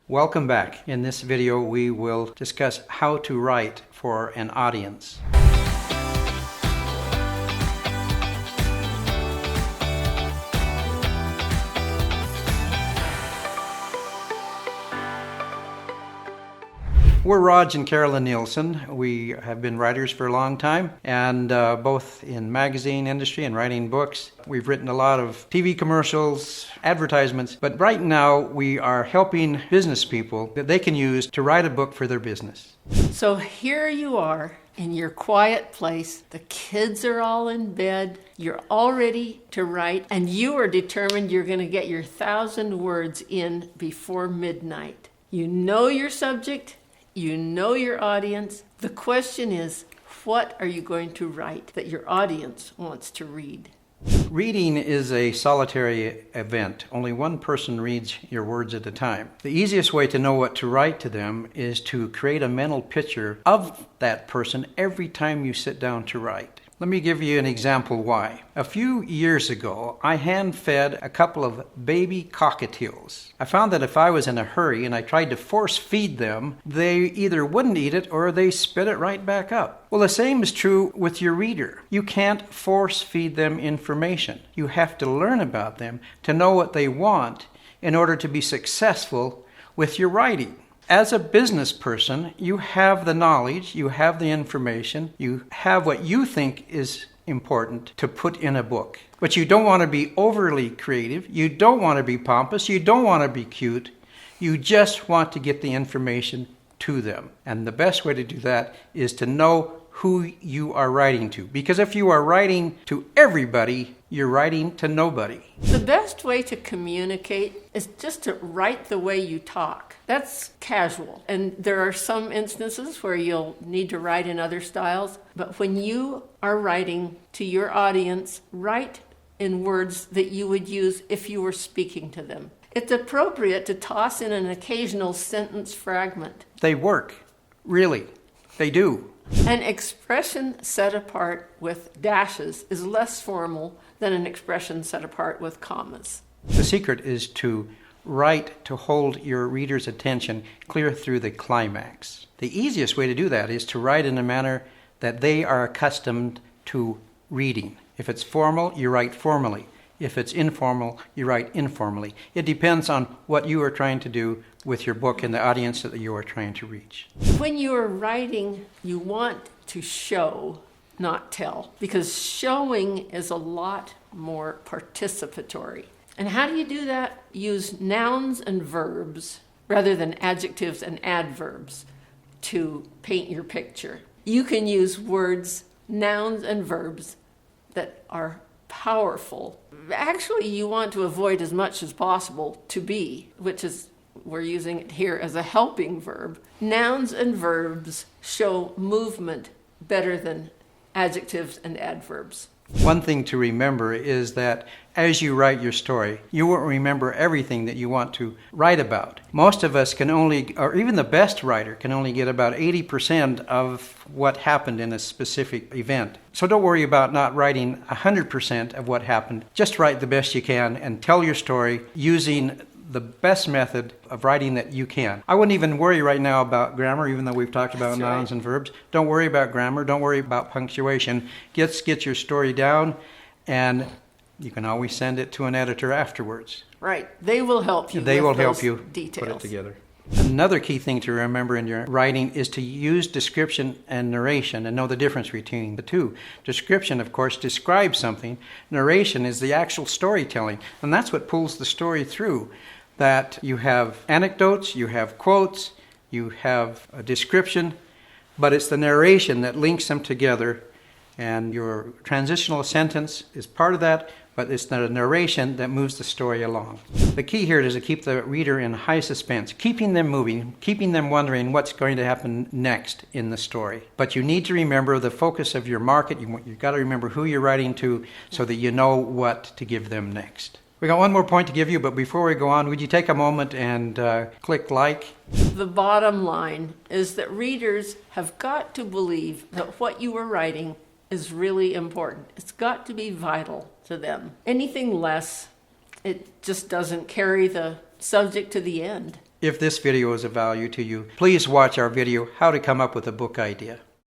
Welcome back. In this video, we will discuss how to write for an audience. We're Raj and Carolyn Nielsen. We have been writers for a long time, and both in magazine industry and writing books. We've written a lot of TV commercials, advertisements, but right now we are helping business people that they can use to write a book for their business. So here you are in your quiet place. The kids are all in bed. You're all ready to write, and you are determined you're going to get your 1,000 words in before midnight. You know your subject. You know your audience. The question is, what are you going to write that your audience wants to read? Reading is a solitary event. Only one person reads your words at a time. The easiest way to know what to write to them is to create a mental picture of that person every time you sit down to write. Let me give you an example why. A few years ago, I hand-fed a couple of baby cockatiels. I found that if I was in a hurry and I tried to force feed them, they either wouldn't eat it or they spit it right back up. Well, the same is true with your reader. You can't force feed them information. You have to learn about them to know what they want in order to be successful with your writing. As a business person, you have the knowledge, you have the information, you have what you think is important to put in a book. But you don't want to be overly creative, you don't want to be pompous, you don't want to be cute, you just want to get the information to them. And the best way to do that is to know who you are writing to. Because if you are writing to everybody, you're writing to nobody. The best way to communicate is just to write the way you talk. That's casual. And there are some instances where you'll need to write in other styles. But when you are writing to your audience, write in words that you would use if you were speaking to them. It's appropriate to toss in an occasional sentence fragment. They work. Really. They do. An expression set apart with dashes is less formal than an expression set apart with commas. The secret is to write to hold your reader's attention clear through the climax. The easiest way to do that is to write in a manner that they are accustomed to reading. If it's formal, you write formally. If it's informal, you write informally. It depends on what you are trying to do with your book and the audience that you are trying to reach. When you are writing, you want to show, not tell, because showing is a lot more participatory. And how do you do that? Use nouns and verbs rather than adjectives and adverbs to paint your picture. You can use words, nouns, and verbs that are powerful. Actually, you want to avoid as much as possible to be, which is, we're using it here as a helping verb. Nouns and verbs show movement better than adjectives and adverbs. One thing to remember is that as you write your story, you won't remember everything that you want to write about. Most of us can only, or even the best writer, can only get about 80% of what happened in a specific event. So don't worry about not writing 100% of what happened. Just write the best you can and tell your story using the best method of writing that you can. I wouldn't even worry right now about grammar, even though we've talked about nouns and verbs. Don't worry about grammar. Don't worry about punctuation. Just get your story down, and you can always send it to an editor afterwards. Right. They will help you. They will help you details. put it together. Another key thing to remember in your writing is to use description and narration and know the difference between the two. Description, of course, describes something. Narration is the actual storytelling, and that's what pulls the story through. That you have anecdotes, you have quotes, you have a description, but it's the narration that links them together, and your transitional sentence is part of that, but it's the narration that moves the story along. The key here is to keep the reader in high suspense, keeping them moving, keeping them wondering what's going to happen next in the story. But you need to remember the focus of your market. You've got to remember who you're writing to so that you know what to give them next. We got one more point to give you, but before we go on, would you take a moment and click like? The bottom line is that readers have got to believe that what you are writing is really important. It's got to be vital to them. Anything less, it just doesn't carry the subject to the end. If this video is of value to you, please watch our video, How to Come Up with a Book Idea.